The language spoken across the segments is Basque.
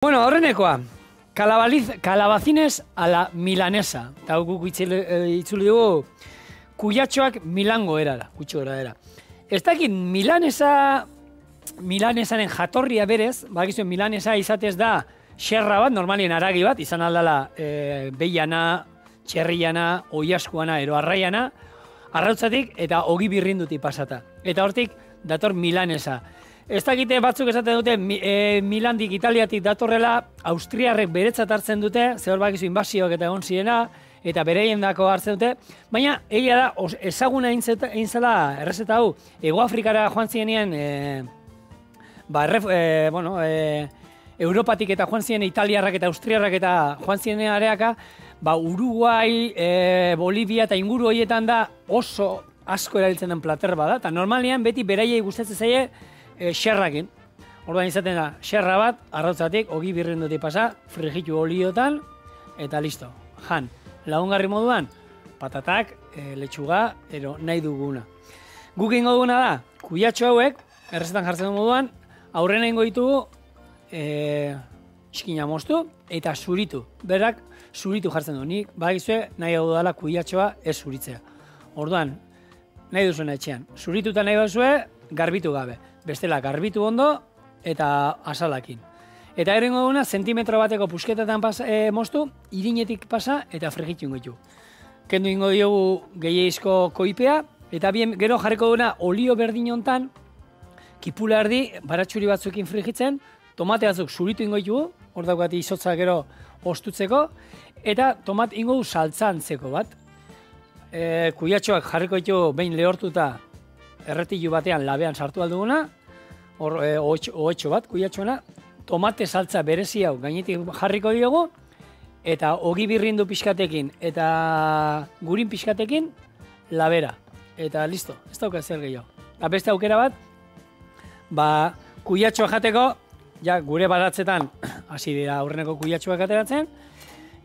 Bueno, aurrenekoa, kalabacines a la milanesa. Eta guk itzuli dugu, kuyatxoak Milango erara, kutxora era. Ez dakit milanesaren jatorria berez, bakizuen milanesa izatez da xerra bat, normalien aragi bat, izan aldala behiana, txerriana, oiaskuana, ero arraiana, arrautzatik eta ogi birrindutik pasata. Eta hortik dator milanesa. Ez dakite batzuk esaten dute Milandik, Italiatik datorrela, Austriarrek beretzat hartzen dute, zehor bakizu inbasioak eta egon zirena, eta bereien dako hartzen dute, baina egia da, ezaguna egin zela errezeta hau, Ego Afrikara joan zirenean, Europatik eta joan ziren Italiarrak eta Austriarrak eta joan zirenean areaka, Uruguai, Bolivia eta inguru horietan da oso asko erabiltzen den plater bada, eta normalean beti beraiei gustatzen zaie xerrakin. Orduan izaten da, xerra bat, arrautzatik, ogi birrindutik pasa, frijitu oliotan, eta listo. Jan, lagungarri moduan, patatak, letxuga, ero nahi duguna. Guk ingo duguna da, kuyatxo hauek, errezetan jartzen du moduan, aurrena ingo ditugu, txikina moztu, eta zuritu. Berak, zuritu jartzen du. Nik, bagizue, nahi hau dala kuyatxoa ez zuritzea. Orduan, nahi duzuen etxean. Zurituta nahi duzue, garbitu gabe. Bestela, garbitu ondo eta asalakin. Eta erengo duguna, zentimetro bateko pusketetan moztu, irinetik pasa eta frigitu ingo ditu. Kendu ingo diogu gehieizko koipea, eta gero jarriko duguna olio berdin hontan, kipula erdi, baratxuri batzuekin frigitzen, tomate batzuk zuritu ingo ditugu, hor daukat izotza gero ostutzeko, eta tomat ingo du saltzantzeko bat. Kuyatxoak jarriko ditu behin lehortuta, erretilu batean labean sartu alduguna, ohetxo bat, kuyatxoena, tomate saltza berezi hau gainetik jarriko diogu, eta ogi birrindu pixkatekin, eta gurin pixkatekin, labera. Eta listo, ez dauka zer gehiago. Eta beste aukera bat, kuyatxoa jateko, ja gure baratzetan, hasi dira aurreneko kuyatxoak ateratzen,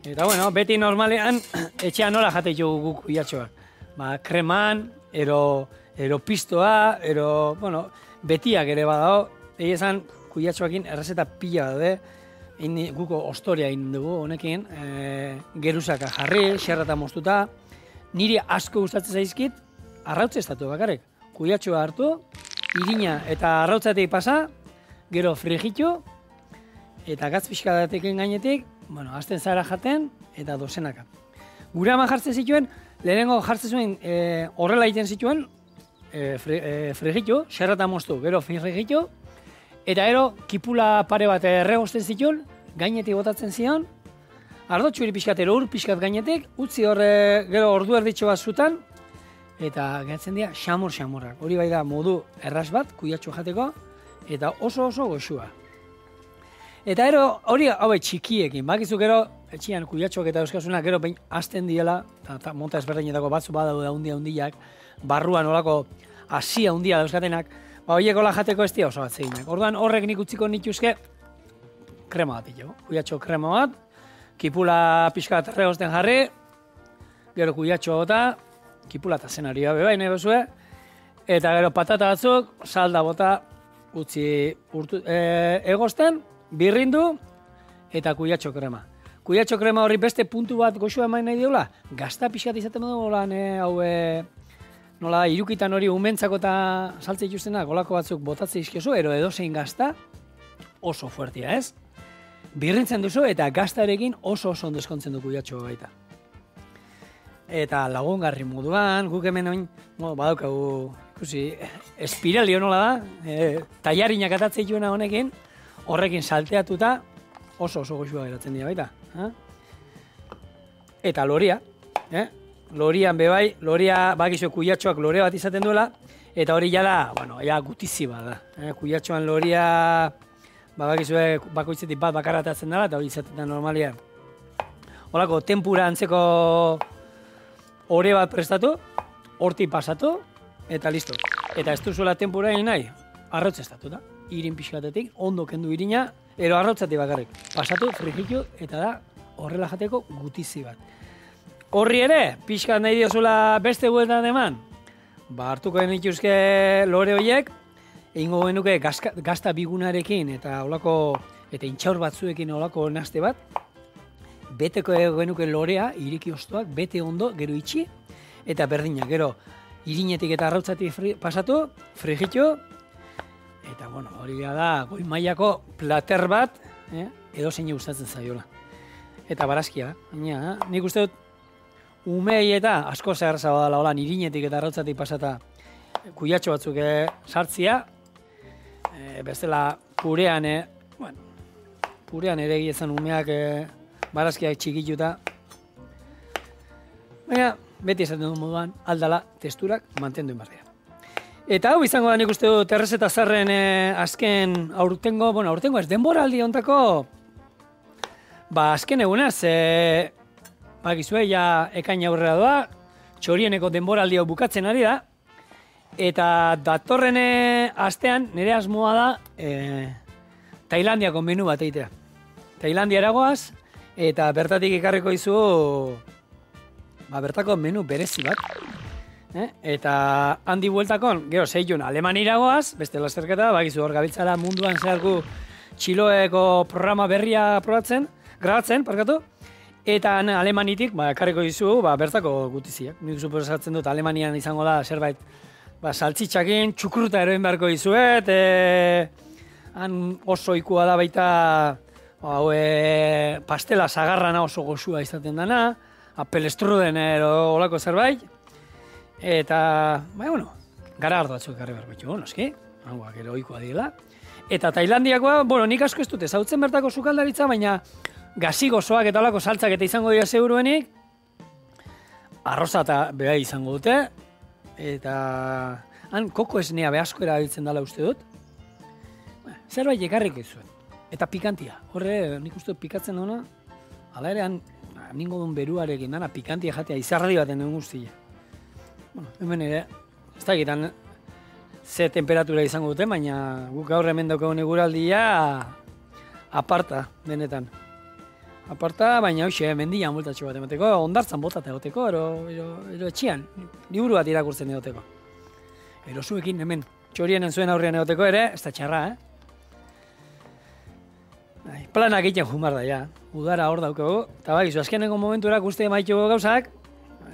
eta bueno, beti normalean, etxean nola jate ditugu guk kuyatxoak. Kreman, ero pistoa, betiak ere badao, egin kuyatxoakin errezeta pila daude, guko ostoria egin dugu honekin, geruzaka jarri, xerrata moztuta, niri asko gustatzen zaizkit, arrautze estatu bakarrik. Kuyatxoa hartu, irina eta arrautzatik pasa, gero frigitu, eta gatz pixkadatekin gainetik, azten zara jaten, eta dozenaka. Gure ama jartzen zituen, lehenengo jartzen zuen horrela egiten zituen, frigitu, xerrata moztu, gero frigitu, eta gero kipula pare bat erregosten zituen, gainetik botatzen zion, ardo txuri pixkat, ur pixkat gainetik, utzi horre gero ordu erditxo bat zutan, eta gehatzen dira xamur-xamurrak. Hori bai da modu erraz bat, kuyatxo jateko, eta oso goxua. Eta gero hori hauek txikiekin, bakizu gero, etxian kuyatxoak eta euskasunak gero behin hasten diela, eta monta ezberdinetako batzu badaude handiak, barruan olako hasia handia dauzkatenak, horiek hola jateko ez dira oso bat zeginak. Orduan horrek nik utziko nituzke krema bat ditu. Kuyatxo krema bat, kipula pixkat regosten jarri, gero kuyatxo bota, kipula eta zenari gabe bai nahi bezue, eta gero patata batzuk, salda bota, utzi egosten, birrindu, eta kuyatxo krema. Kuyatxo krema horri beste puntu bat goxua eman nahi diola, gazta pixkat izaten dugu nola irukitan hori umentzako eta saltze ikustenak, olako batzuk botatze izkiozu, edozein gazta oso fuertia, ez? Birrintzen duzu eta gaztarekin oso ondo eskontzen du kuyatxo baita. Eta lagungarri moduan, guk hemen oin, badaukagu, ikusi, espirali honola da, tailarinak atatzea dituena honekin, horrekin salteatuta oso goxua geratzen dira baita. Eta loria, lorian bebai, loria bakizu kuyatxoak lore bat izaten duela, eta hori jala, gutizi bat da. Kuyatxoan loria, bakizu bakoitzetik bat bakaratatzen dela, eta hori izaten da normalian. Horako, tempura antzeko ore bat prestatu, horti pasatu, eta listo. Eta ez duzuela tempura egin nahi, arrautz estatuta. Irin pixkatetik, ondo kendu irina, ero arrautzatik bakarrik. Pasatu, frigitu, eta da horrela jateko gutizi bat. Horri ere, pixkat nahi diozula beste guetan eman, hartuko genituzke lore horiek, egingo genuke gazta bigunarekin eta holako eta intxaur batzuekin olako naste bat, beteko genuke lorea, iriki ostoak, bete ondo, gero itxi, eta berdina, gero irinetik eta arrautzatik pasatu, frigitu, eta bueno, hori da goi mailako plater bat, edo zein gustatzen zaiola. Eta barazkia, baina, nik uste dut, umei eta asko zeharza badala holan irinetik eta arrautzatik pasata kuiatxo batzuk sartzia, bestela purean, purean ere egizan umeak barazkiak txikituta. Baina, beti esaten du moduan, aldala testurak mantendu inbarria. Eta hau izango da nik uste dut Errezeta Zarren azken aurtengo ez denboraldi hontako, azken egunaz, bakizue, ja ekaina aurrera doa, txorieneko denboraldi hau bukatzen ari da, eta datorren astean nire asmoa da Tailandiako menu bat egitea. Tailandiara goaz, eta bertatik ekarriko izu bertako menu berezi bat. Eta handi bueltakon, gero zeitun Alemaniara goaz, beste lasterketa, bakizu hor gabiltzara munduan zeharku txiloeko programa berria grabatzen, eta Alemanitik ekarriko izu bertako gutiziak. Nik suposatzen dut Alemanian izango da zerbait saltzitxakin, txukruta eroin beharko izuet, han oso ikua da baita pastela sagarrana oso goxua izaten dana, apelestruden olako zerbait, eta, gara ardo batzuk ekarri behar betxu, noski, hangoak ero oikoa direla. Eta Tailandiakoa, nik asko ez dute, zautzen bertako sukaldaritza, baina gazi gozoak eta olako saltzak eta izango dira seguruenik, arroza eta beha izango dute, eta han koko esnea behasko erabiltzen dela uste dut, zerbait ekarrik ez zuen. Eta pikantia, horre nik uste pikatzen duna, ala ere ningo duen beruarekin dana pikantia jatea izarradi baten den guztia. Hemen ere, ez da egitan ze temperatura izango dute, baina guk gaur hemen daukagun eguraldia aparta, benetan. Aparta, baina hoxe, mendian bultatxo bat emateko, ondartzan botat egoteko, ero etxian, liburu bat irakurtzen egoteko. Ero zuekin hemen, txorienen zuen aurrean egoteko ere, ez da txarra, Planak egiten jumar da, ja. Udara hor daukagu, eta bakizu, azkeneko momenturak uste maituko gauzak,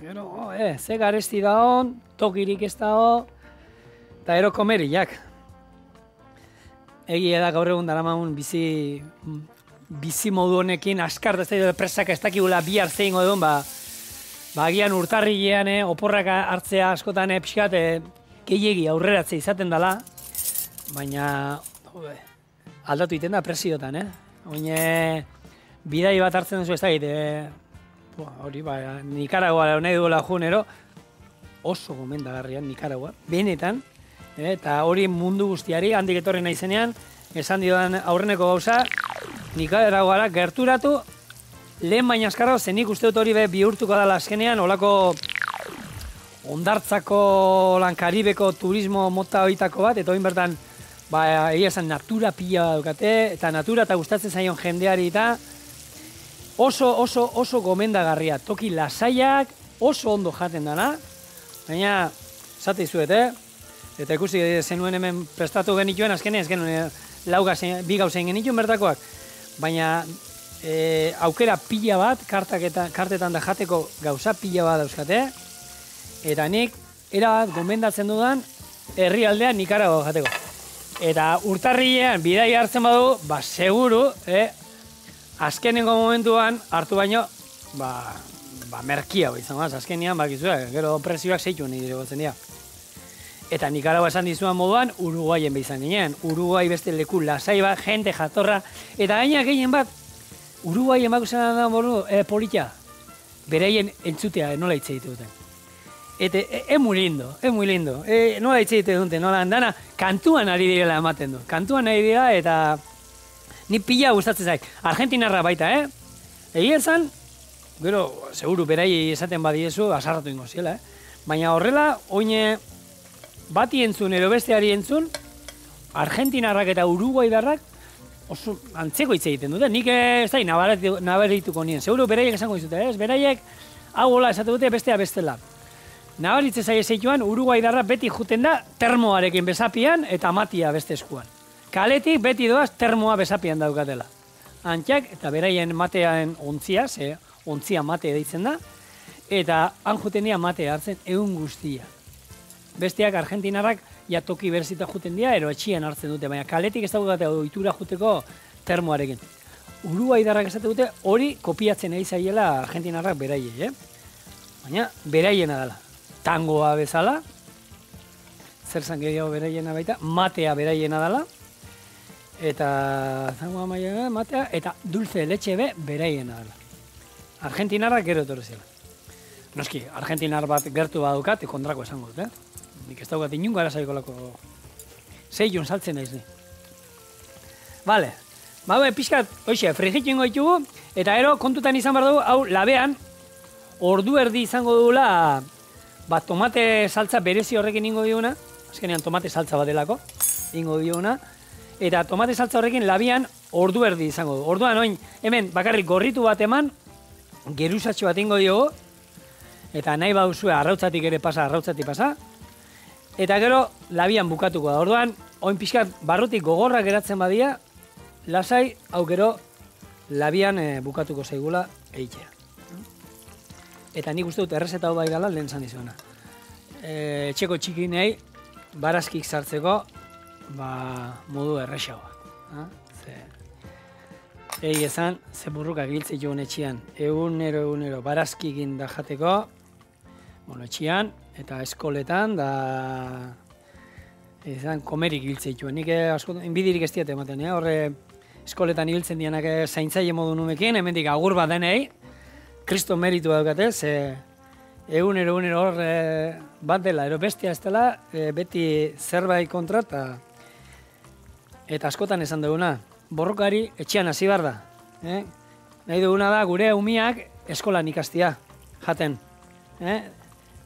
gero, ze garesti da hon, tokirik ez da hon, eta ero komeriak. Egia da gaur egun daramagun bizi modu honekin, askar da ez da presaka ez dakigula bihar zein godun, agian urtarrilean oporrak hartzea askotan pixkat gehiegi aurreratzea izaten dela, baina aldatu iten da presiotan, Oine bidai bat hartzen duzu ez da hori Nikaragua nahi duela junero, oso gomendagarrian Nikaragua, benetan, eta hori mundu guztiari, handik etorri nahi zenean, esan diodan aurreneko gauza, Nikaraguara gerturatu, lehen baina azkarra, zenik uste dut hori bihurtuko dela azkenean, olako ondartzako Karibeko turismo mota horitako bat, eta hori bertan, egia esan natura pila dukate, eta natura eta gustatzen zaion jendeari eta oso gomendagarria. Toki lasaiak, oso ondo jaten dana, baina, zate izuet, eta ikusi zenuen hemen prestatu genituen, azkenean, bi gauzein genituen bertakoak, baina aukera pila bat, kartetan da jateko gauza pila bat dauzkate, eta nik, erabat gomendatzen dudan, herrialdean Nikaragua jateko. Eta urtarrilean bidai hartzen badu, seguru, azkenengo momentuan hartu baino, merkia izango da, azkenean, gero presioak zeituen nire gotzen dira. Eta Nikaragua esan dizuan moduan, Uruguayen behizan ginen. Uruguai beste leku lasai bat, jente jatorra, eta gaina gehien bat, Uruguayen bako zen da politia, bereien entzutea nola hitz egite duten. Eta, muy lindo. Nola hitz egite dute, nola dana, kantuan ari direla ematen du. Kantuan ari dira eta ni pila gustatzen zaik. Argentinarra baita, Egia esan, gero, seguru, berai esaten badiezu, asarratu ingo ziela, Baina horrela, oine bati entzun, edo besteari entzun, Argentinarrak eta Uruguaidarrak oso antzeko hitz egiten dute. Nik ez da, nabarituko nien. Seguru, beraiek esango dizute, Beraiek, hau hola esate dute, bestea bestela. Nabaritze zaie zeituan, Uruguaidarra beti juten da termoarekin bezapian eta matia beste eskuan. kaletik beti doaz termoa besapian daukatela. Antxak eta beraien matean ontzia, ze ontzia mate deitzen da, eta han juten dira mate hartzen egun guztia. Besteak argentinarrak ja toki berzita juten dira, ero etxien hartzen dute, baina kaletik ez daukate ohitura juteko termoarekin. Uruguaidarrak esate dute hori kopiatzen ari zaiela argentinarrak beraiei, Baina beraiena dela. Tangoa bezala, zer zan gehiago beraiena baita, matea beraiena dela, eta zangoa matea, eta dulce letxe be beraiena dela. Argentinarrak gero etorri zela. Noski, argentinar bat gertu badukat, kontrako esango dut, Nik ez daukat inungo arazaiko lako zeion saltzen naiz ni. Vale, pixkat, hoxe, frigitxo ingo ditugu, eta gero kontutan izan behar dugu, hau labean, ordu erdi izango dugula, tomate saltza berezi horrekin ingo diuna, azkenean tomate saltza bat delako, ingo diuna, eta tomate saltza horrekin labian ordu erdi izango du. Orduan, oin, hemen bakarrik gorritu bat eman, geruzatxo bat ingo diogu, eta nahi baduzue arrautzatik ere pasa, eta gero labian bukatuko da. Orduan, oin pixkat barrutik gogorrak geratzen badia, lasai, hau gero labian bukatuko zaigula eitea. Eta nik uste dut errezeta hau bai gala lehen zan izuena. Etxeko txikinei, barazkik sartzeko, modu errexagoa. Egi ezan, ze burrukak giltze joan etxian, egunero barazkikin da jateko, etxian, eta eskoletan, da izan komerik giltze joan. Nik inbidirik ez diat ematen, horre eskoletan ibiltzen dianak zaintzaile modu numekin, hemendik agur bat denei, Kristo meritu daukate, ze egunero hor bat dela, ero bestia ez dela, beti zerbait kontra, eta askotan esan duguna, borrokari etxean hasi behar da. Nahi duguna da gure umiak eskolan ikastia, jaten.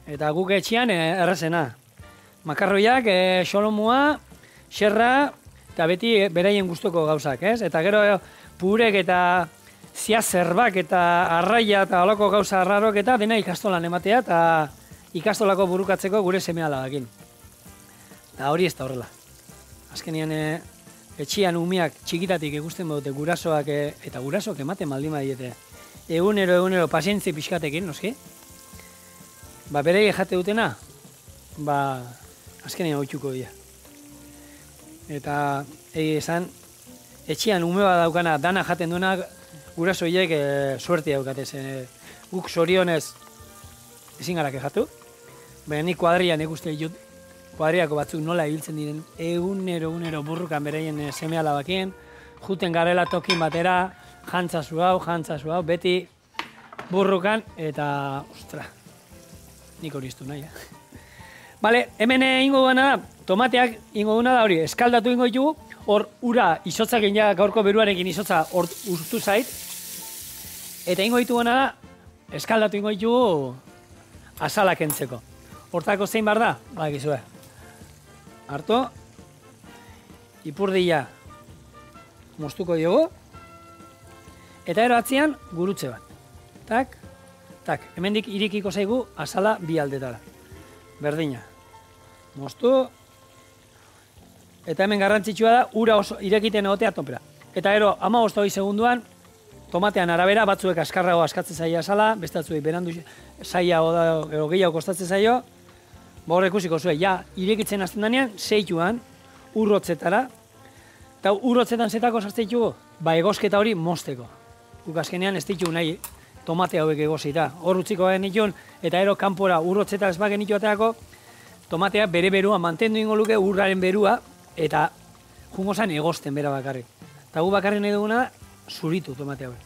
Eta guk etxean errazena. Makarroiak, xolomua, xerra, eta beti beraien gustoko gauzak, Eta gero purek eta ziazerbak eta arraia eta holako gauza arrarok eta dena ikastolan ematea eta ikastolako burukatzeko gure seme-alabakin. Eta hori ez da horrela. Azkenean etxian umiak txikitatik ikusten badute gurasoak eta gurasoak ematen baldin badiete. Egunero pazientzi pixkatekin, noski? Berei jate dutena, azkenean oituko dira. Eta esan, etxian ume bat daukana dana jaten duena gurasoiek suerte daukatez. Guk sorionez ezin gara kexatu, baina nik kuadrian ikusten ditut kuadriako batzuk nola ibiltzen diren egunero burrukan beraien seme-alabakien, juten garela tokin batera, jantzazu hau, beti burrukan, eta, ostra, nik hori iztu nahi, Bale, hemen ingo duena da, tomateak ingo duena da hori, eskaldatu ingo ditugu, hor ura izotzak ja gaurko beruarekin izotza hor urtu zait, eta ingo dituguena da, eskaldatu ingo ditugu azalak entzeko. Hortako zein bar da? Bakizue. Hartu, ipurdia moztuko diogu, eta ero atzian gurutze bat. Tak, hemendik irikiko zaigu azala bi aldetara. Berdina. Moztu, eta hemen garrantzitsua da, ura oso irekiten egotea topera. Eta ero, 15 segunduan, tomatean arabera, batzuek askarrago askatzen zaila azala, beste batzuek berandu zaila edo gehiago kostatzen zaio, hor ikusiko zuen, irekitzen hasten danean, zeituan, urrotzetara, eta urrotzetan zetako sartzen ditugu, egosketa hori mozteko. Guk azkenean ez ditugu nahi tomate hauek egozita. Hor utziko genituen, eta ero kanpora urrotzeta ez bagen nitu ateako, tomatea bere berua mantendu ingo luke urraren berua, eta jungo zen egosten bera bakarrik. Eta gu bakarrik nahi duguna da, zuritu tomate hauek.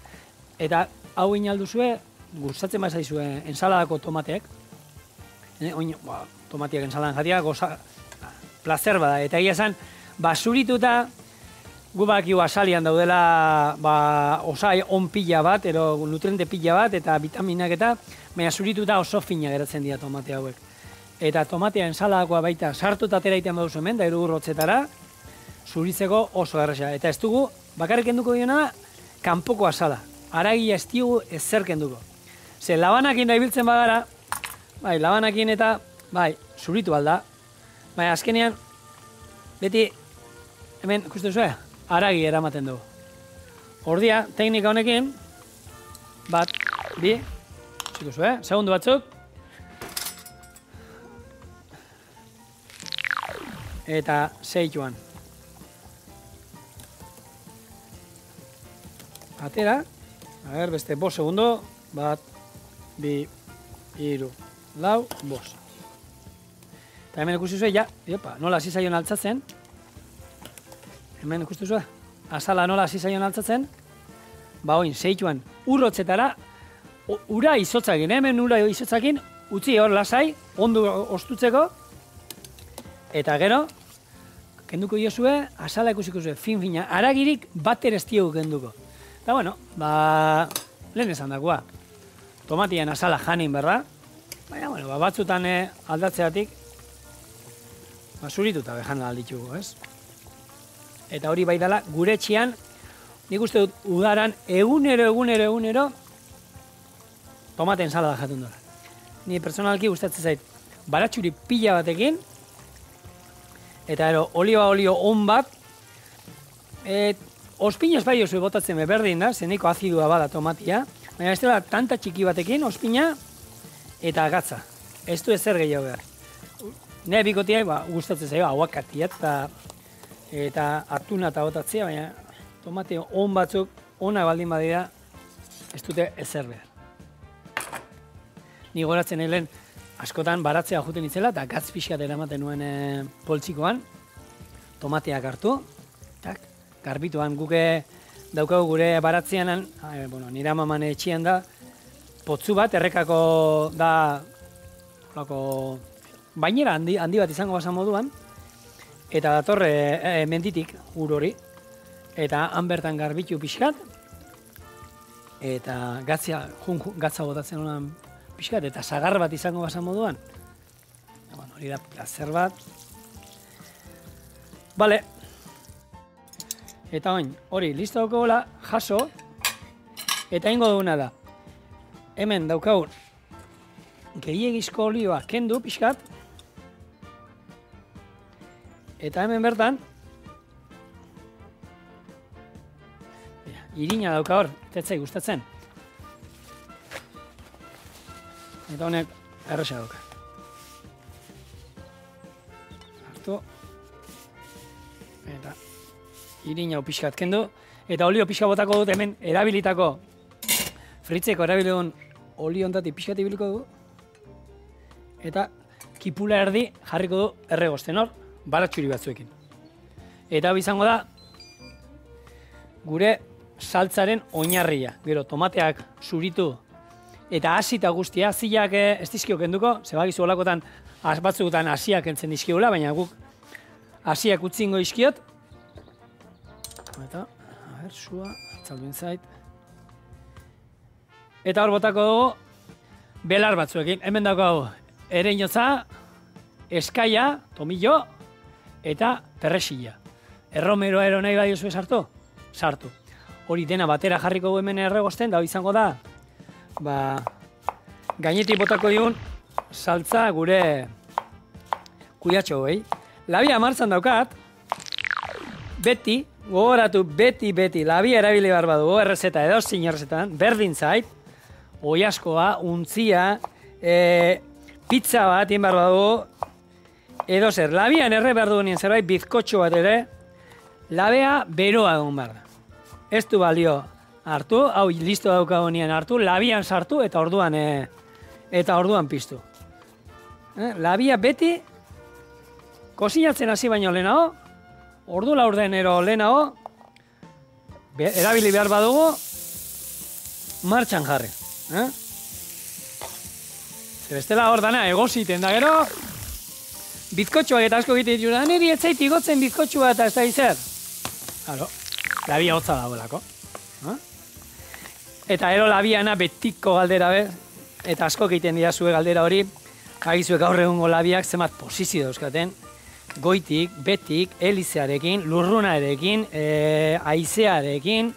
Eta hau inalduzue, gustatzen bazaizue ensaladako tomateak, tomateak ensaladan jatia, placer bada. Eta egia zen, zurituta, gu bakiu azalian daudela osai on pila bat, ero nutriente pila bat, eta vitaminak eta, baina zurituta oso fina geratzen dira tomate hauek. Eta tomatea ensaladakoa baita sartuta atera iten baduzu hemen, da urrotzetara, zuritzeko oso erresa. Eta ez dugu, bakarrik kenduko diona da, kanpoko azala. Aragia ez digu ezer kenduko. Ze labanakin da ibiltzen bagara, labanakin eta, zuritu alda, azkenean, beti hemen, ikusten zuen, haragi eramaten dugu. Ordia, teknika honekin, bat, bi, txiko zuen, segundu batzuk, eta zeituan. Atera, beste 5 segundo, bat, bi, hiru, lau, 5. Eta hemen ikusi zuen, nola hasi zaion altzatzen. Hemen ikustu zuen, azala nola hasi zaion altzatzen. Ba oin, zeituan, urrotzetara, ura izotzakin, hemen ura izotzakin, utzi hor lasai, ondo ostutzeko. Eta gero, kenduko diozue, azala ikusiko zuen, fin-fina, haragirik bater ez diogu kenduko. Eta bueno, lehen esan dagoa, tomatian azala janin berra, baina bueno, batzutan aldatzeatik, zurituta behan alditugu, ez? Eta hori bai dela, gure etxean, nik uste dut udaran egunero, tomaten salada jatun dara. Ni personalki gustatzen zait, baratxuri pila batekin, eta olio on bat, ospina espai oso botatzen berdin da, zeniko azidua bada tomatia, baina ez dela tanta txiki batekin, ospina eta gatza. Ez du ezer gehiago behar. Nire bikotia gustatzen zaio, aguakatia eta atuna eta botatzea, baina tomate on batzuk, ona baldin badira, ez dute ezer behar. Ni goratzen helen, askotan baratzea juten itzela, eta gatz pixkat eramaten nuen poltsikoan, tomateak hartu, garbituan guke daukagu gure baratzean, nire amaman etxean da, potzu bat, errekako da, bainera handi bat izango basan moduan, eta datorre menditik ur hori, eta han bertan garbitu pixkat, eta gatza botatzen honan pixkat, eta sagar bat izango basan moduan. Hori da plazer bat. Bale. Eta oin, hori, listo daukagola, jaso, eta ingo duguna da. Hemen daukagun, gehiagizko olioa kendu pixkat, eta hemen bertan, irina dauka hor, tetzai gustatzen. Eta honek erresa dauka. Hartu. Eta irina hau pixkat kendu. Eta olio pixka botako dut hemen erabilitako, fritzeko erabiligun olio ontatik pixkat ibiliko du. Eta kipula erdi jarriko du erregosten hor, baratxuri batzuekin. Eta hau izango da, gure saltzaren oinarria. Gero, tomateak zuritu eta hasita guztia, zilak ez dizkio kenduko, zebagizu olakotan batzuetan hasiak entzen dizkiula, baina guk hasiak utzingo izkiot. Eta, sua, atzalduen zait. Eta hor botako dugu, belar batzuekin. Hemen daukagu, ereinotza, eskaia, tomillo, eta perrexilla. Erromeroa ero nahi badiozu sartu? Sartu. Hori dena batera jarriko du hemen erregosten, da izango da, gainetik botako digun saltza gure kuiatxo hoi. Labia martzan daukat, beti, gogoratu beti, labia erabili behar badu, errezeta edo zin errezetan, berdin zait, oiaskoa, untzia, pizza bat egin behar badu, edo zer, labian erre behar dugu nien zerbait, bizkotxo bat ere, labea beroa egon behar da. Ez du balio hartu, hau listo daukago nien hartu, labian sartu eta orduan piztu. Labia beti, kozinatzen hasi baino lehenago, ordu laurdenero lehenago, erabili behar badugu, martxan jarri. Bestela hor dana, egoziten da gero, bizkotxoak eta asko egiten ditu, niri etzait igotzen bizkotxoa eta ez da izer. Claro, labia hotza dagoelako. Eta ero labiana betiko galdera be, eta asko egiten dira zue galdera hori, agizuek gaur egungo labiak zemat posizio dauzkaten, goitik, betik, helizearekin, lurrunarekin, haizearekin,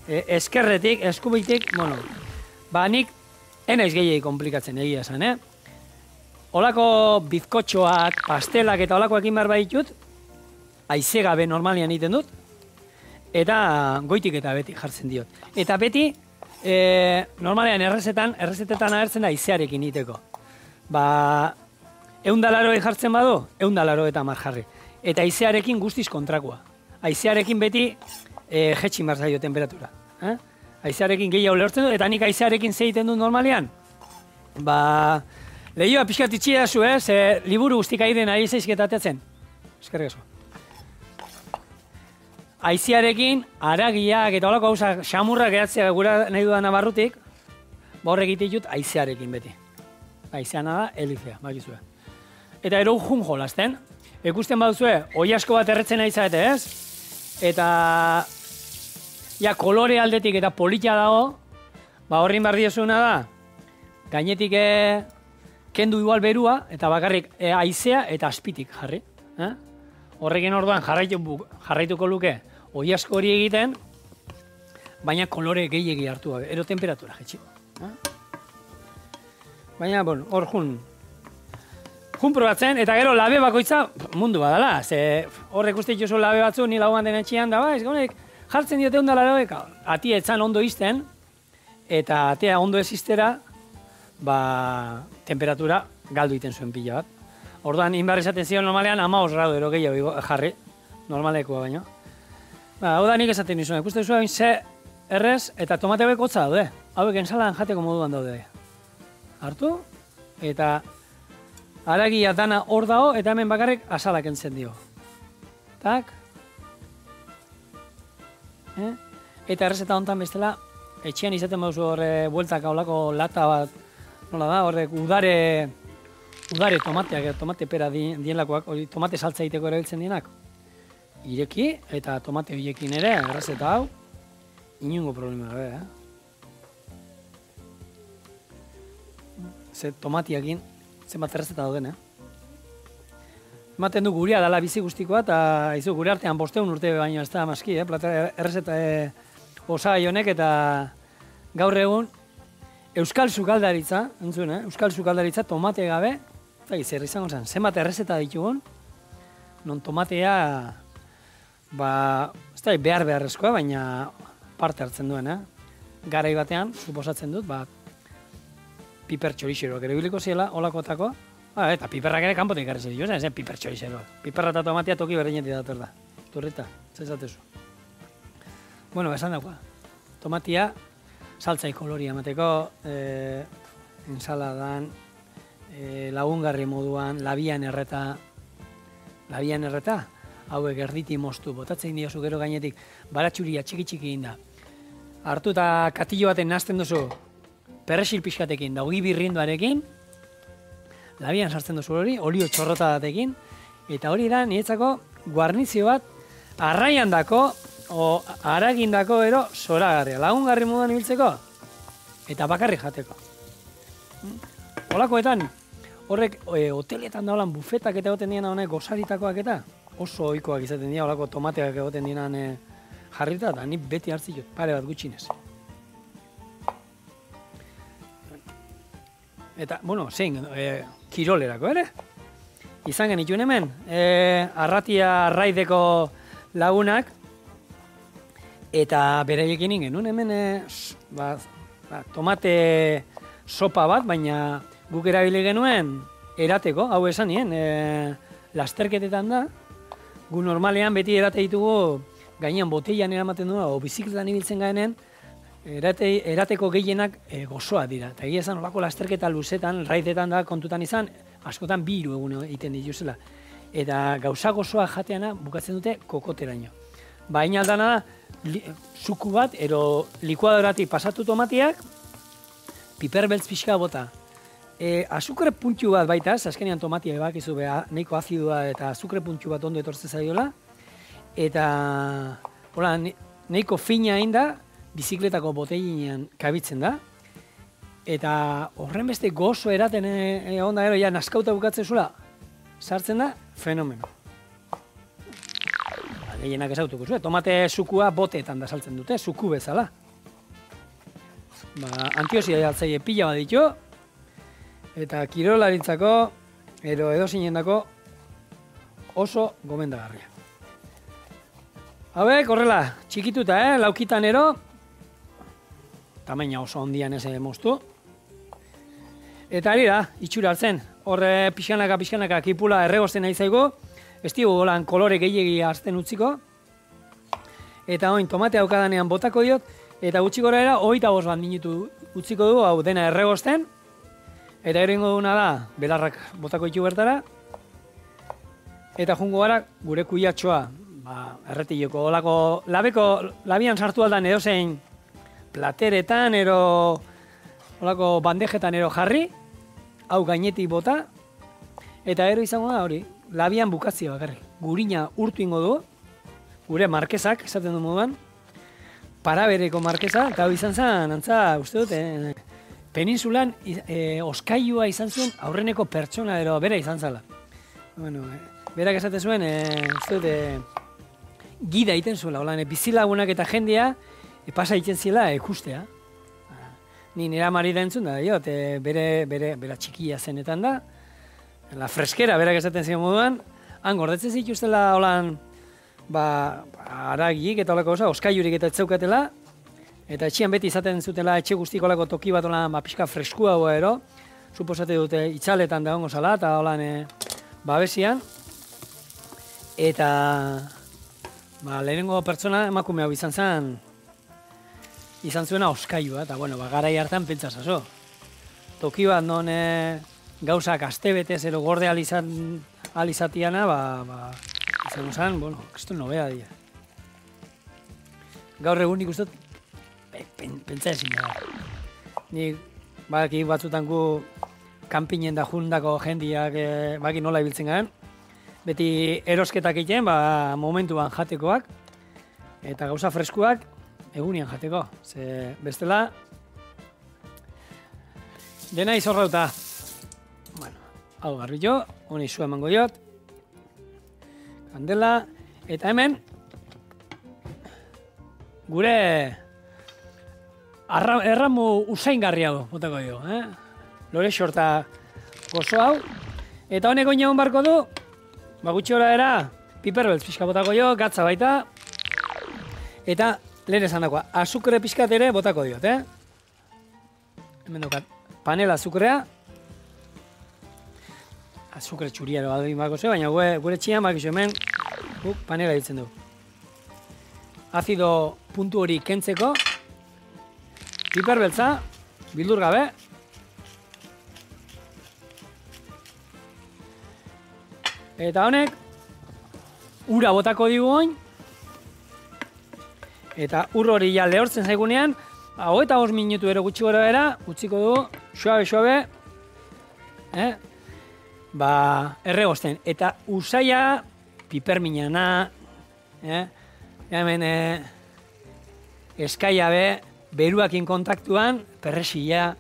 eskerretik, eskubitik, nik enaiz gehiagik komplikatzen egia esan, Olako bizkotxoak, pastelak eta olakoak inbar baditut, haize gabe normalian egiten dut, eta goitik eta beti jartzen diot. Eta beti, normalean errezetetan agertzen da haizearekin egiteko. 180 jartzen badu, 180 jarri. Eta haizearekin guztiz kontrakoa. Haizearekin beti jetxin behar zaio temperatura. Haizearekin gehiago lehortzen du, eta nik haizearekin zeiten du normalean. Lehioa pixkat itxia zu, ze liburu guztik airen ari zeizketateatzen. Eskerrik asko. Haizearekin, aragiak eta holako gauza xamurrak geratzea gura nahi dudan barrutik, horrek egite ditut haizearekin beti. Haizeana da, elizea, bakizue. Eta ero jun jolazten. Ikusten baduzue, oi asko bat erretzen nahi zaete, ez? Eta kolore aldetik eta politia dago, horrin behar diozuna da, gainetik kendu igual berua, eta bakarrik haizea eta azpitik jarri. Horrekin orduan jarraituko luke oi asko hori egiten, baina kolore gehiegi hartu gabe, ero temperatura jetxi. Baina, hor jun probatzen, eta gero labe bakoitza mundu badala. Horrek uste dituzu labe batzu, ni lauan den etxean da, jartzen diote onda laroek, atia etzan ondo izten, eta atea ondo ez iztera, temperatura galdu iten zuen pila bat. Orduan, inbar esaten zion normalean, 15 gradu ero gehiago jarri, normalekoa baino. Hau da nik esaten nizuen, ikusten zuen ze errez, eta tomate hauek hotza daude. Hauek ensalan jateko moduan daude. Hartu, eta aragia dana hor dago, eta hemen bakarrik asalak entzen dio. Tak. Eta errezeta hontan bestela, etxean izaten baduzu horre bueltak haulako lata bat, nola da, horrek udare tomateak, tomate pera dienlakoak, hori tomate saltza egiteko erabiltzen dienak. Ireki, eta tomate horiekin ere, errezeta hau, inungo problema gabe, Ze tomatiakin, zenbat errezeta dauden, Ematen du gurea dala bizi guztikoa, eta izu gure artean 500 urte baino ez da maski, errezeta osagai honek, eta gaur egun euskal sukaldaritza, entzun, euskal sukaldaritza tomate gabe, zer izango zen, zenbat errezeta ditugun, non tomatea, ez da behar beharrezkoa, baina parte hartzen duen, garai batean, suposatzen dut, piper txorixeroak ere biliko ziela, holakotako, eta piperrak ere kanpotik garrezi ditu, zen piper txorixeroak. Piperra eta tomatea toki berdinetik dator da. Turrita, zezatezu. Bueno, esan dagoa. Tomatia, saltzai koloria emateko, ensaladan, lagungarri moduan, labian erreta, hauek erditi moztu, botatzen diozu gero gainetik, baratxuria txiki inda. Hartu eta katillo baten nazten duzu, perresil pixkatekin, da ogi birrinduarekin, labian sartzen duzu hori, olio txorrota batekin, eta hori da niretzako guarnizio bat arraian dako, o aragindako ero zoragarria, lagungarri moduan ibiltzeko, eta bakarri jateko. Holakoetan, horrek hoteletan daulan bufetak eta egoten diena honek gozaritakoak eta oso ohikoak izaten dira, holako tomateak egoten dinan jarrita, eta nik beti hartzitut, pare bat gutxinez. Eta, zein, kirolerako ere? Izan genituen hemen, arratia raideko lagunak, eta beraiekin genuen hemen tomate sopa bat, baina guk erabili genuen erateko, hau esan nien, lasterketetan da, gu normalean beti erate ditugu gainean boteian eramaten dugu, o bizikletan ibiltzen gaenen, erateko gehienak gozoa dira. Eta egia esan, olako lasterketa luzetan, raidetan da kontutan izan, askotan 2 egun egiten dituzela. Eta gauza gozoa jateana bukatzen dute kokoteraino. Baina aldana da, zuku bat, ero likuadoratik pasatu tomatiak, piper beltz pixka bota. Azukre puntu bat baita, azkenean tomatia ebakizu beha, nahiko azidua eta azukre puntu bat ondo etortze zaiola. Eta, nahiko fina egin da, bizikletako boteginean kabitzen da. Eta horren beste gozo eraten onda gero, ja, naskauta bukatzen zula, sartzen da, fenomeno. Gehienak ezautuko zuen, tomate zukua boteetan da saltzen dute, zuku bezala. Antioxida jaltzaile pila bat ditu, eta kirolaritzako, edo zinendako oso gomendagarria. Hauek, horrela, txikituta, laukitan ero. Tamaina oso ondian ez moztu. Eta ari da, itxura hartzen. Horre pixkanaka kipula erregosten nahi zaigu. Ez digu holan kolore gehiegi hartzen utziko. Eta oin tomate haukadanean botako diot. Eta gutxi gora era, 25 bat minutu utziko du, hau dena erregosten. Eta erengo duguna da, belarrak botako ditu bertara. Eta jungo gara, gure kuiatxoa, erretileko, olako, labian sartu aldan edozein plateretan, olako bandejetan jarri, hau gainetik bota, eta ero izango da hori, labian bukatzia bakarrik. Gurina urtu ingo du, gure markesak, esaten du moduan, Parabereko markesa, eta hau izan zen, antza, uste dut, peninsulan oskailua izan zuen aurreneko pertsona bera izan zala. Bueno, berak esaten zuen, uste dut, gida egiten zuela, bizilagunak eta jendea pasa egiten zela ikustea. Ni nera mari da entzun da, bera txikia zenetan da, la freskera, berak esaten zion moduan, han gordetzen zituztela holan, aragiik eta olako oskailurik eta etzeukatela, eta etxean beti izaten zutela etxe guztiko olako toki bat holan pixka freskua ero, suposate dute itzaletan da hongo zala, eta holan babesian, eta lehenengo pertsona emakume hau izan zuena oskailua, eta garai hartan pentsa zazo. Toki bat non gauzak astebetez ero gorde alizatiana, izango zen, kristo nobea dira. Gaur egun nik ustot, pentsa ezin da. Nik, batzutan gu kanpinen da jundako jendiak, nola ibiltzen garen, beti erosketak egiten, momentuan jatekoak, eta gauza freskuak egunian jateko. Ze bestela, dena izorrauta. Hau garbilo, honi zu emango diot, kandela, eta hemen, gure erramu usaingarri hau, botako dio, lore xorta gozo hau, eta honek oin egon barko du, gutxi hora era, piperbeltz pixka botako dio, gatza baita, eta lehen esan dagoa, azukre pixkat ere botako diot, Hemen dukat, panela azukrea, azukre txuriaro baldin bako ze, baina gure txian bakizu hemen panela ditzen du. Azido puntu hori kentzeko, piperbeltza, bildur gabe, eta honek, ura botako digu oin, eta ur hori ja lehortzen zaigunean, 25 minutu ero gutxi gora era, utziko du, suabe, erregosten. Eta usaia, piperminana, hemen eskaia be, beruakin kontaktuan, perresila,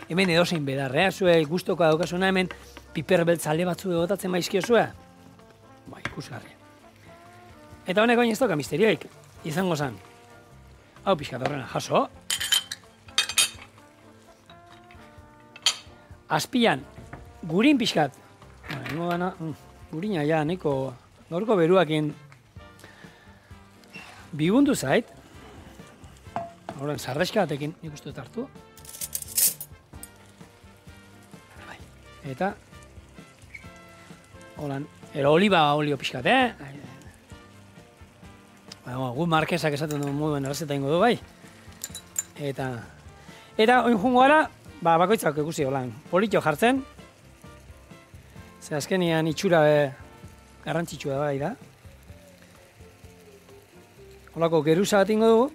hemen edozein bedarrea, zue guztoko daukasuna, hemen piperbeltz alde batzu egotatzen maizkio zue. Ikusgarri. Eta honek oin ez doka misterioik, izango zen. Hau pixkat horrena, jaso. Azpian, gurin pixkat. Gurina ja, neko gaurko beruakin bigundu zait. Horren, sarreska batekin nik uste dut hartu. Eta, holan, oliba olio pixkat, gu markesak esaten duen moduen errezeta ingo du, bai. Eta oin jungo gara, bakoitzak ikusi holan, politxo jartzen. Ze azkenian itxura garrantzitsua bai da. Holako geruza bat ingo dugu.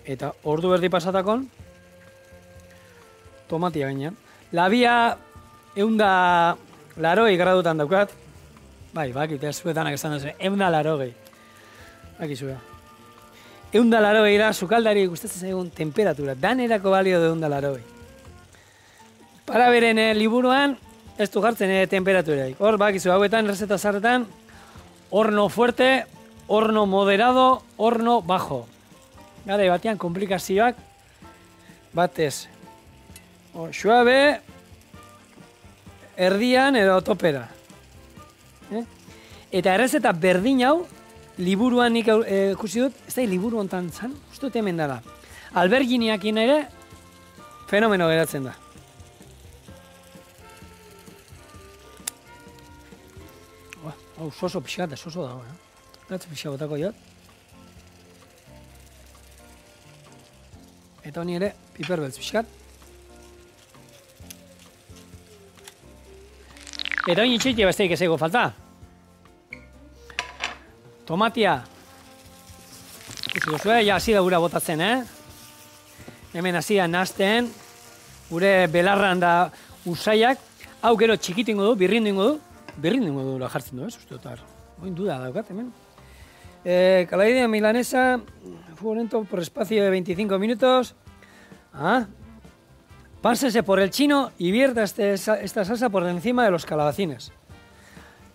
Eta ordu berdi pasatakon, tomatia gainean. Labia 180 gradutan daukat. Bai, bakit, ez zuetanak esan duzu, 180. Bakizue. 180 da, sukaldari gustatzen zaigun temperatura. Danerako balio de 180. Paraberen liburuan, ez du jartzen temperaturaik. Hor, bakizu, hauetan, receta zarretan, horno fuerte, horno moderado, horno bajo. Gara, batean, komplikazioak, batez. Suabe, erdian edo topera. Eta errezeta berdin hau, liburuan nik ikusi dut, ez da liburu hontan zan, uste dut hemen dara. Alberginiakin ere, fenomeno geratzen da. Hau, soso pixkat, soso dago, Gatz pixka botako jot. Eta honi ere, piper beltz pixkat. Eta honi itxeitia besteik ezeko falta. Tomatia. Ikusi duzu, ja hasi da gura botatzen, Hemen hasi da nazten, gure belarran da usaiak. Hau gero txikitingo du, birrindu du la jartzen du, uste dut, oin duda daukat, hemen. Calaidea milanesa, fuego lento por espacio de 25 minutos. Pásese por el chino y vierta esta salsa por encima de los calabacines.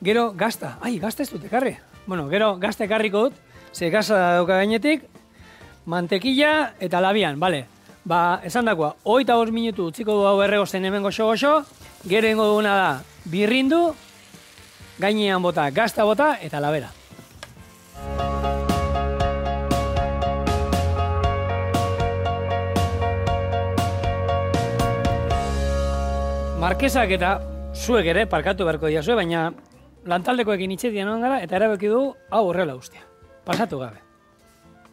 Gero gazta, gazta ez dut ekarri. Bueno, gero gazta ekarriko dut, ze gaza dauka gainetik, mantekilla eta labian, bale. Esan dakoa, 25 minutu utziko du hau erregosten hemen goxo-goxo, gero ingo duguna da birrindu, gainean bota, gazta bota eta labera. Markesak eta zuek ere parkatu beharko dira zuek, baina lantaldekoekin itxetia noan gara eta erabeki du hau horrela guztia. Pasatu gabe.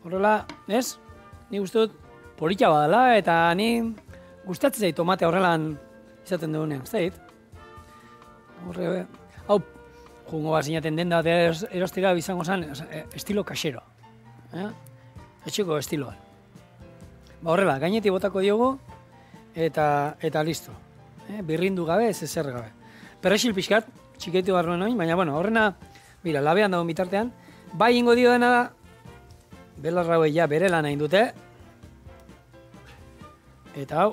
Horrela, ez? Ni uste dut polita badala eta ni gustatzen zait tomate horrelan izaten dugunean, ez zait? Horre, hau, jungo bat zinaten den da erostira bizango zen estilo kasero. Etxeko estiloan. Horrela, gainetik botako diogu eta listo. Birrindu gabe, ez ezer gabe. Perexil pixkat, txikeitu barruen oin, baina bueno, horrena, mira, labean dago bitartean, bai ingo dio dena da, belarra hauei ja bere lan hain dute, eta hau,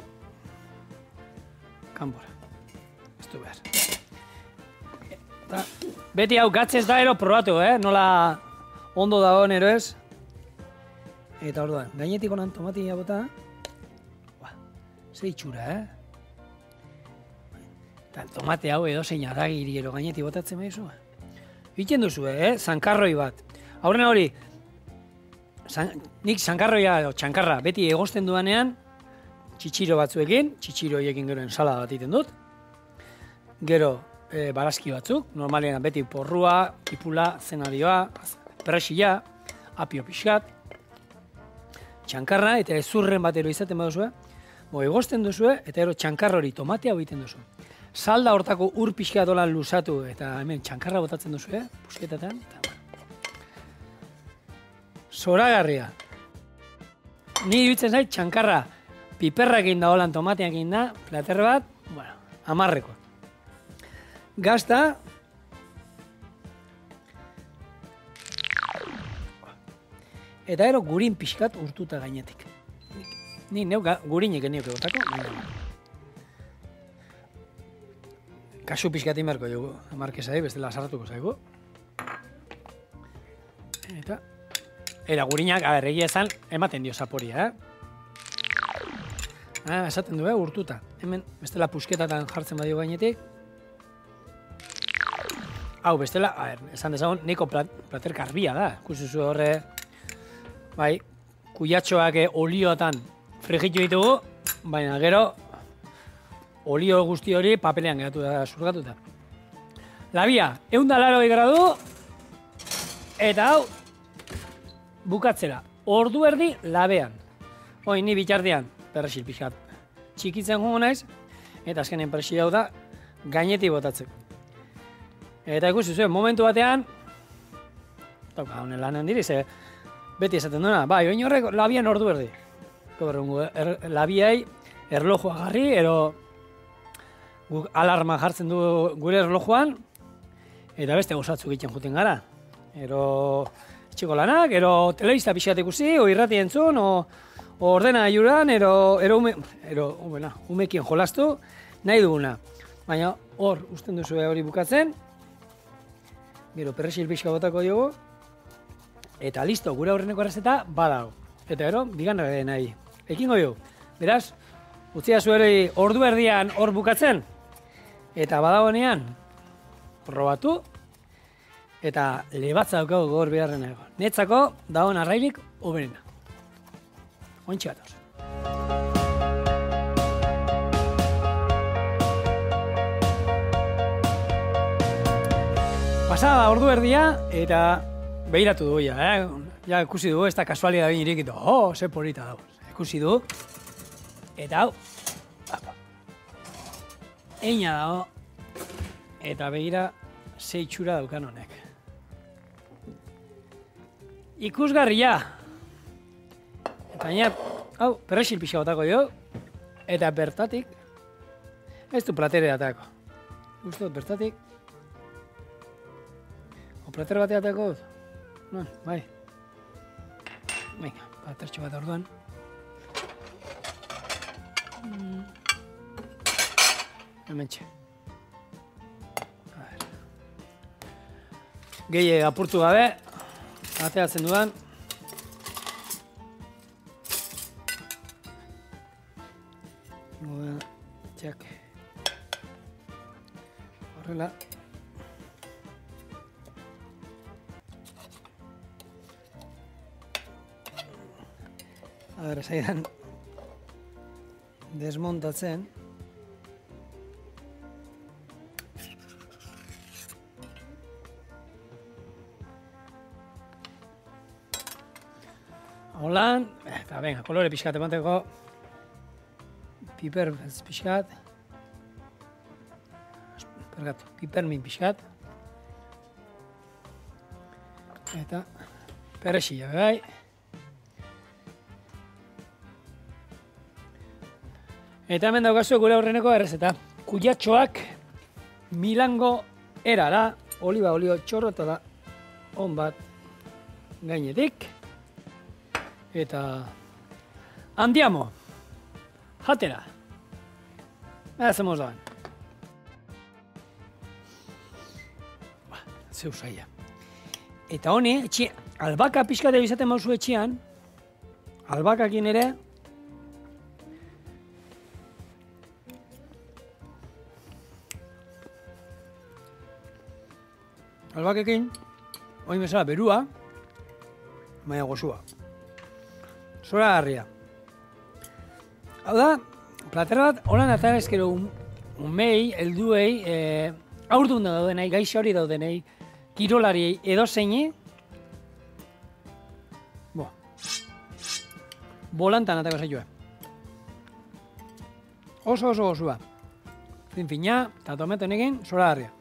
kanbora, ez du behar. Eta, beti hau gatzez da ero probatu, nola ondo dagoen ero ez. Eta orduan, gainetik honan tomatia bota, ze itxura, Eta tomate hau edo zein adagiri ero gainetik botatzen baizu. Iten duzu, zankarroi bat. Aurrena hori, nik zankarroia edo txankarra beti egosten duanean, txitxiro batzuekin, txitxiro horiekin gero ensalada bat egiten dut. Gero barazki batzuk, normalean beti porrua, tipula, zenarioa, perexila, apio pixkat, txankarra eta ezurren batero izaten baduzue, egosten duzue eta gero txankarra hori tomatea egiten duzu. Salda hortako ur pixka dolan luzatu eta hemen txankarra botatzen duzu, pusketaten. Zoragarria. Ni iruditzen zait txankarra piperrakin da holan tomateakin da, plater bat, bueno, 10. Gazta. Eta ero gurin pixkat urtuta gainetik. Ni neu gurinek enioke botako. Kasu pixkat inberko dugu, markesai, bestela sartuko zaigu. Eta gurinak, egia esan, ematen dio zaporia, esaten du, urtuta. Hemen, bestela pusketatan jartzen badio gainetik. Hau, bestela, esan dezagun, niko plater garbia da. Kusuzu horre, bai, kuiatxoak oliotan frigitu ditugu, baina gero, olio guzti hori papelean geratu da zurgatuta. Labia, 180 gradu, eta hau, bukatzera. Ordu erdi labean. Hoi, ni bitartean, perexil pixkat txikitzen jongo naiz, eta azkenen perexil hau da, gainetik botatzeko. Eta ikusi zuen, momentu batean, toka, honen lanen diriz, beti esaten duena, bai, oin horrek labian ordu erdi. Labiai, erlojua garri, ero alarma jartzen du gure erlojuan, eta beste gozatzuk egiten juten gara. Ero etxeko lanak, ero telebista pixkat ikusi, o irrati entzun, o ordena juran, ero umekien jolastu, nahi duguna. Baina hor, usten duzu hori bukatzen, gero perrexil pixka botako diogu, eta listo, gure aurreneko errezeta badago. Eta gero, bigan nahi. Ekingo dugu. Beraz, utzia zueri ordu erdian hor bukatzen, eta badagoenean probatu, eta lebatza daukagu gor beharrena. Netzako dagoen arrairik oberena. Ointxe gatoz. Pasada ordu erdia, eta behiratu dugu ja, Ja, ikusi dugu, ez da kasualia da bin irikito. Ze polita dago. Ikusi du. Eta hau. Eina dago. Eta begira, ze itxura daukan honek. Ikusgarria. Eta baina, hau, perrexil pixa botako jo. Eta bertatik, ez du platere atako. Gusto dut bertatik. O plater batea atako dut. No, bai. Venga, platertxo bat orduan. Hementxe. Gehi apurtu gabe, ateatzen dudan. Txak. Horrela. A ber, zaidan desmontatzen. Holan, eta venga, kolore pixkat emateko. Piper pixkat. Pipermin pixkat. Eta perexila, bai. Eta hemen daukazu gure aurreneko errezeta. Kuyatxoak Milango erara, oliba olio txorro eta da on bat gainetik. Eta andiamo. Jatera. Hacemos doan. Zeu zaila. Eta hone, albaka pixkate bizaten mauzu etxean, albakakin ere, albakakin, oin bezala berua, baina gozua. Zora garria. Hau da, plater bat, holan atara ezkero umei, helduei, aurdun daudenei, gaixo hori daudenei, kirolari edo zeini, bolantan atako zaitue. Oso gozua. Fin-fina, eta tometo nekin, zora garria.